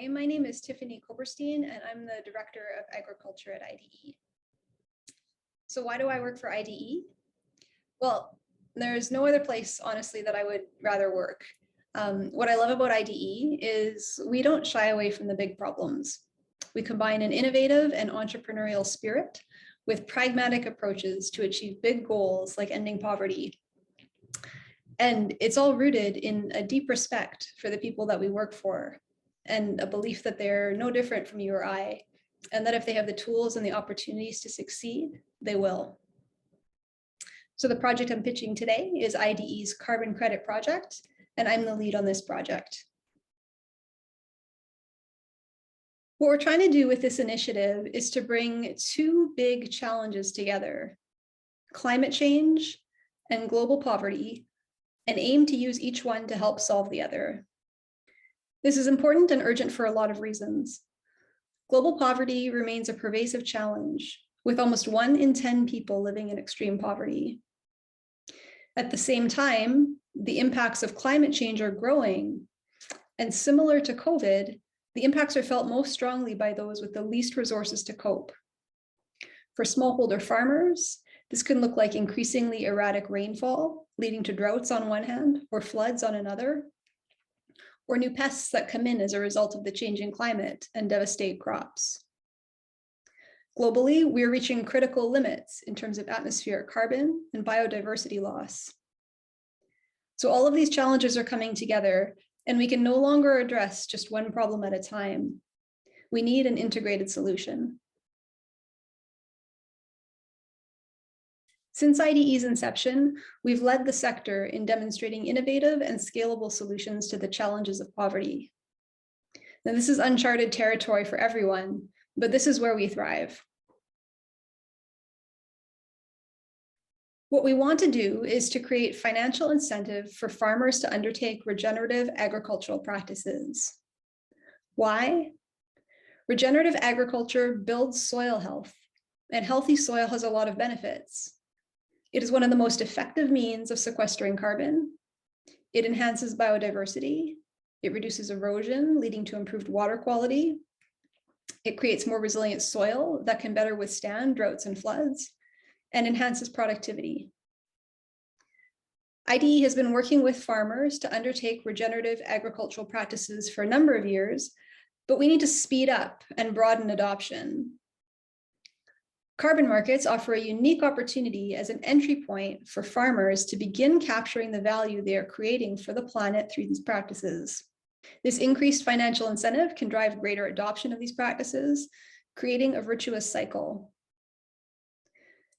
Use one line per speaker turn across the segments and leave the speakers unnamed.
Hi, my name is Tiffany Koberstein, and I'm the Director of Agriculture at iDE. So why do I work for iDE? Well, there's no other place, honestly, that I would rather work. What I love about iDE is we don't shy away from the big problems. We combine an innovative and entrepreneurial spirit with pragmatic approaches to achieve big goals like ending poverty. And it's all rooted in a deep respect for the people that we work for, and a belief that they're no different from you or I, and that if they have the tools and the opportunities to succeed, they will. So the project I'm pitching today is iDE's carbon credit project, and I'm the lead on this project. What we're trying to do with this initiative is to bring two big challenges together: climate change and global poverty, and aim to use each one to help solve the other. This is important and urgent for a lot of reasons. Global poverty remains a pervasive challenge, with almost 1 in 10 people living in extreme poverty. At the same time, the impacts of climate change are growing, and similar to COVID, the impacts are felt most strongly by those with the least resources to cope. For smallholder farmers, this can look like increasingly erratic rainfall, leading to droughts on one hand, or floods on another, or new pests that come in as a result of the changing climate and devastate crops. Globally, we're reaching critical limits in terms of atmospheric carbon and biodiversity loss. So all of these challenges are coming together, and we can no longer address just one problem at a time. We need an integrated solution. Since iDE's inception, we've led the sector in demonstrating innovative and scalable solutions to the challenges of poverty. Now, this is uncharted territory for everyone, but this is where we thrive. What we want to do is to create financial incentive for farmers to undertake regenerative agricultural practices. Why? Regenerative agriculture builds soil health, and healthy soil has a lot of benefits. It is one of the most effective means of sequestering carbon. It enhances biodiversity. It reduces erosion, leading to improved water quality. It creates more resilient soil that can better withstand droughts and floods, and enhances productivity. iDE has been working with farmers to undertake regenerative agricultural practices for a number of years, but we need to speed up and broaden adoption. Carbon markets offer a unique opportunity as an entry point for farmers to begin capturing the value they are creating for the planet through these practices. This increased financial incentive can drive greater adoption of these practices, creating a virtuous cycle.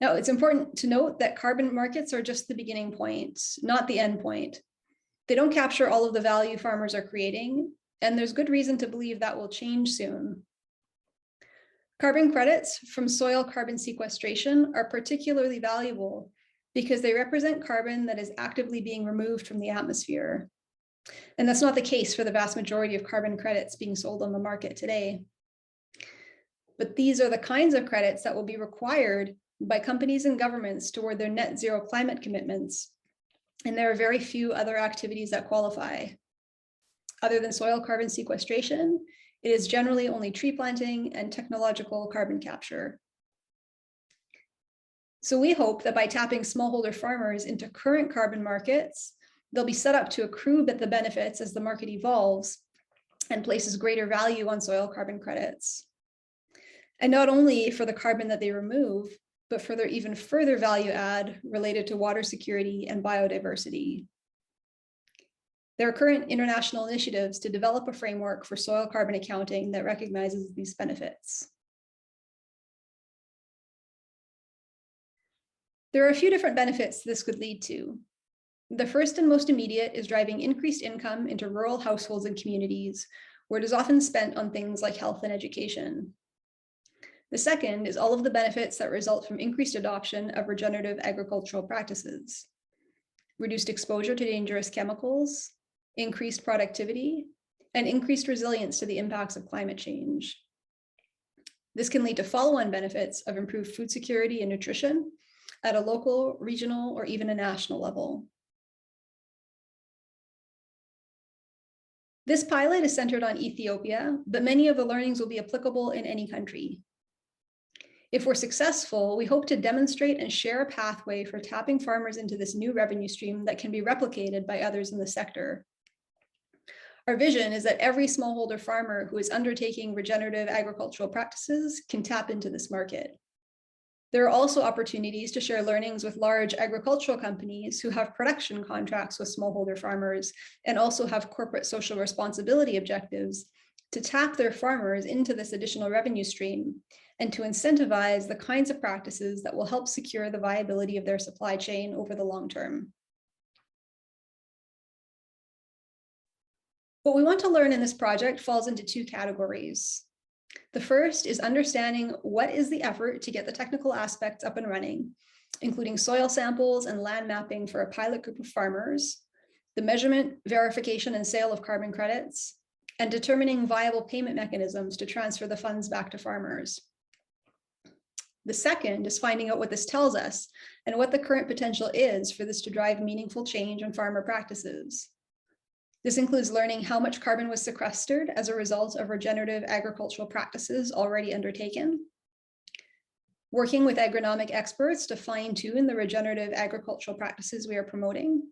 Now, it's important to note that carbon markets are just the beginning point, not the end point. They don't capture all of the value farmers are creating, and there's good reason to believe that will change soon. Carbon credits from soil carbon sequestration are particularly valuable because they represent carbon that is actively being removed from the atmosphere. And that's not the case for the vast majority of carbon credits being sold on the market today. But these are the kinds of credits that will be required by companies and governments toward their net zero climate commitments. And there are very few other activities that qualify. Other than soil carbon sequestration, it is generally only tree planting and technological carbon capture. So we hope that by tapping smallholder farmers into current carbon markets, they'll be set up to accrue the benefits as the market evolves and places greater value on soil carbon credits. And not only for the carbon that they remove, but for their even further value add related to water security and biodiversity. There are current international initiatives to develop a framework for soil carbon accounting that recognizes these benefits. There are a few different benefits this could lead to. The first and most immediate is driving increased income into rural households and communities, where it is often spent on things like health and education. The second is all of the benefits that result from increased adoption of regenerative agricultural practices: reduced exposure to dangerous chemicals, increased productivity, and increased resilience to the impacts of climate change. This can lead to follow-on benefits of improved food security and nutrition at a local, regional, or even a national level. This pilot is centered on Ethiopia, but many of the learnings will be applicable in any country. If we're successful, we hope to demonstrate and share a pathway for tapping farmers into this new revenue stream that can be replicated by others in the sector. Our vision is that every smallholder farmer who is undertaking regenerative agricultural practices can tap into this market. There are also opportunities to share learnings with large agricultural companies who have production contracts with smallholder farmers and also have corporate social responsibility objectives to tap their farmers into this additional revenue stream and to incentivize the kinds of practices that will help secure the viability of their supply chain over the long term. What we want to learn in this project falls into two categories. The first is understanding what is the effort to get the technical aspects up and running, including soil samples and land mapping for a pilot group of farmers, the measurement, verification, and sale of carbon credits, and determining viable payment mechanisms to transfer the funds back to farmers. The second is finding out what this tells us and what the current potential is for this to drive meaningful change in farmer practices. This includes learning how much carbon was sequestered as a result of regenerative agricultural practices already undertaken, working with agronomic experts to fine-tune the regenerative agricultural practices we are promoting,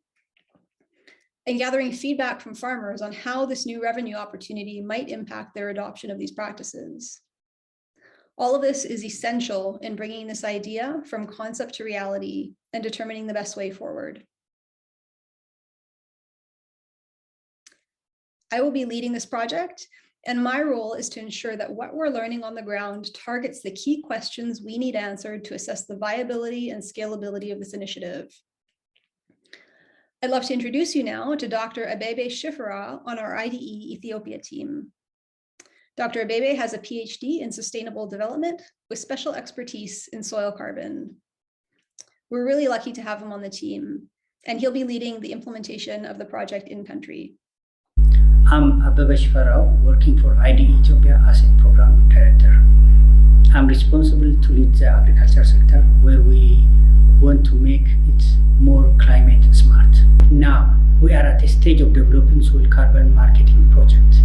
and gathering feedback from farmers on how this new revenue opportunity might impact their adoption of these practices. All of this is essential in bringing this idea from concept to reality and determining the best way forward. I will be leading this project, and my role is to ensure that what we're learning on the ground targets the key questions we need answered to assess the viability and scalability of this initiative. I'd love to introduce you now to Dr. Abebe Shifra on our iDE Ethiopia team. Dr. Abebe has a PhD in sustainable development with special expertise in soil carbon. We're really lucky to have him on the team, and he'll be leading the implementation of the project in country.
I'm Abebe Shifra, working for iDE Ethiopia as a program director. I'm responsible to lead the agriculture sector, where we want to make it more climate smart. Now, we are at a stage of developing soil carbon marketing project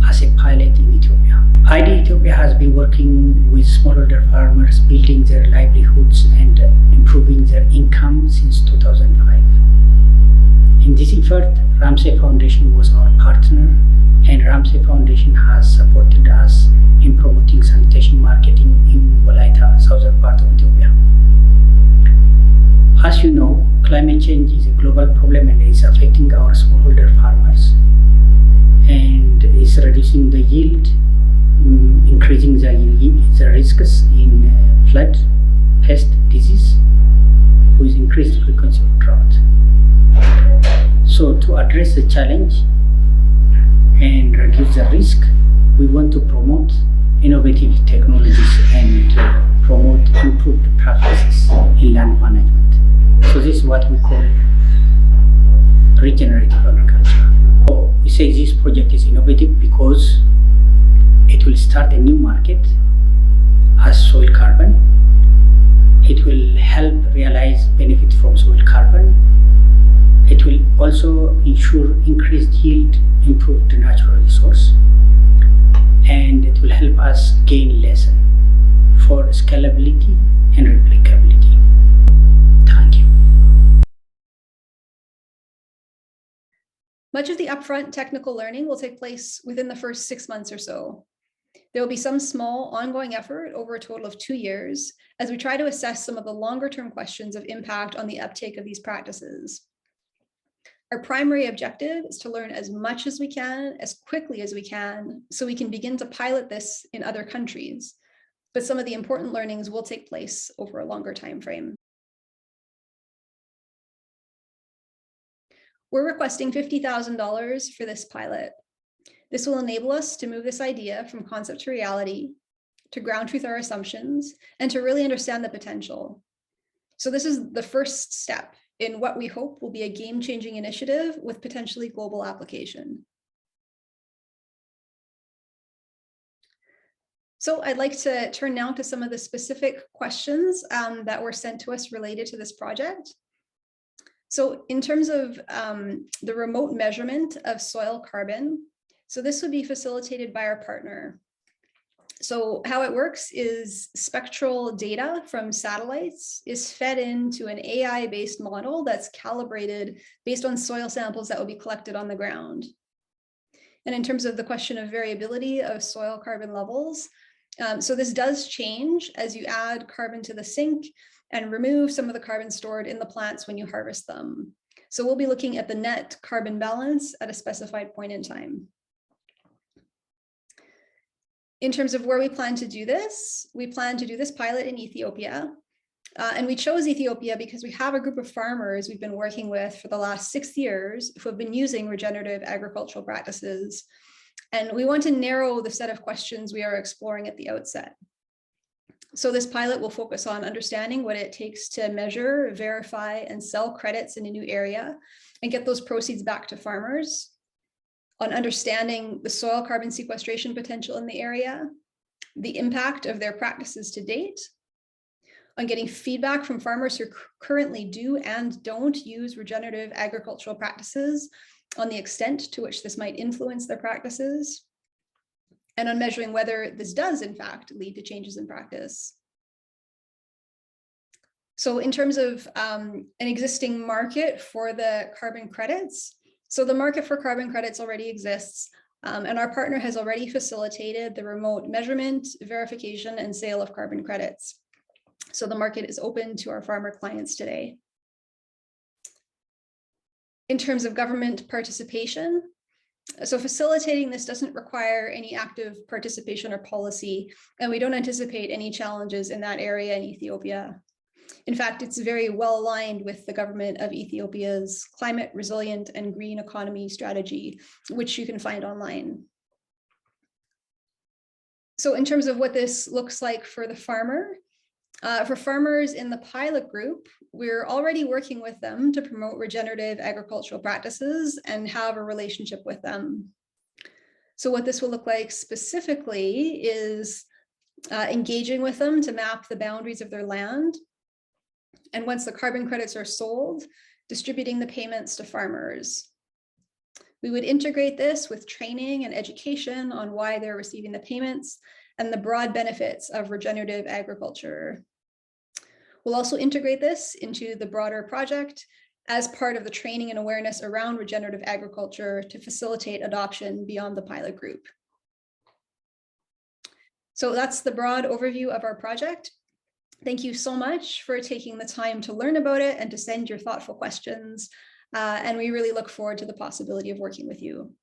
as a pilot in Ethiopia. iDE Ethiopia has been working with smallholder farmers, building their livelihoods and improving their income since 2005. In this effort, Ramsey Foundation was our partner, and Ramsey Foundation has supported us in promoting sanitation marketing in Walaita, southern part of Ethiopia. As you know, climate change is a global problem and is affecting our smallholder farmers, and is reducing the yield, increasing the risks in flood, pest, disease, with increased frequency of drought. So to address the challenge and reduce the risk, we want to promote innovative technologies and promote improved practices in land management. So this is what we call regenerative agriculture. So we say this project is innovative because it will start a new market as soil carbon. It will help realize benefits from soil carbon. It will also ensure increased yield, improved natural resource, and it will help us gain lesson for scalability and replicability. Thank you.
Much of the upfront technical learning will take place within the first 6 months or so. There will be some small ongoing effort over a total of 2 years as we try to assess some of the longer term questions of impact on the uptake of these practices. Our primary objective is to learn as much as we can, as quickly as we can, so we can begin to pilot this in other countries. But some of the important learnings will take place over a longer time frame. We're requesting $50,000 for this pilot. This will enable us to move this idea from concept to reality, to ground truth our assumptions, and to really understand the potential. So this is the first step in what we hope will be a game-changing initiative with potentially global application. So I'd like to turn now to some of the specific questions that were sent to us related to this project. So in terms of the remote measurement of soil carbon, So this would be facilitated by our partner. So how it works is spectral data from satellites is fed into an AI-based model that's calibrated based on soil samples that will be collected on the ground. And in terms of the question of variability of soil carbon levels, so this does change as you add carbon to the sink and remove some of the carbon stored in the plants when you harvest them. So we'll be looking at the net carbon balance at a specified point in time. In terms of where we plan to do this, we plan to do this pilot in Ethiopia. And we chose Ethiopia because we have a group of farmers we've been working with for the last 6 years who have been using regenerative agricultural practices. And we want to narrow the set of questions we are exploring at the outset. So this pilot will focus on understanding what it takes to measure, verify, and sell credits in a new area and get those proceeds back to farmers, on understanding the soil carbon sequestration potential in the area, the impact of their practices to date, on getting feedback from farmers who currently do and don't use regenerative agricultural practices, on the extent to which this might influence their practices, and on measuring whether this does in fact lead to changes in practice. So in terms of an existing market for the carbon credits, so the market for carbon credits already exists, and our partner has already facilitated the remote measurement, verification, and sale of carbon credits. So the market is open to our farmer clients today. In terms of government participation, so facilitating this doesn't require any active participation or policy, and we don't anticipate any challenges in that area in Ethiopia. In fact, it's very well aligned with the government of Ethiopia's climate resilient and green economy strategy, which you can find online. So in terms of what this looks like for the farmer, for farmers in the pilot group, we're already working with them to promote regenerative agricultural practices and have a relationship with them. So what this will look like specifically is engaging with them to map the boundaries of their land. And once the carbon credits are sold, distributing the payments to farmers. We would integrate this with training and education on why they're receiving the payments and the broad benefits of regenerative agriculture. We'll also integrate this into the broader project as part of the training and awareness around regenerative agriculture to facilitate adoption beyond the pilot group. So that's the broad overview of our project. Thank you so much for taking the time to learn about it and to send your thoughtful questions. And we really look forward to the possibility of working with you.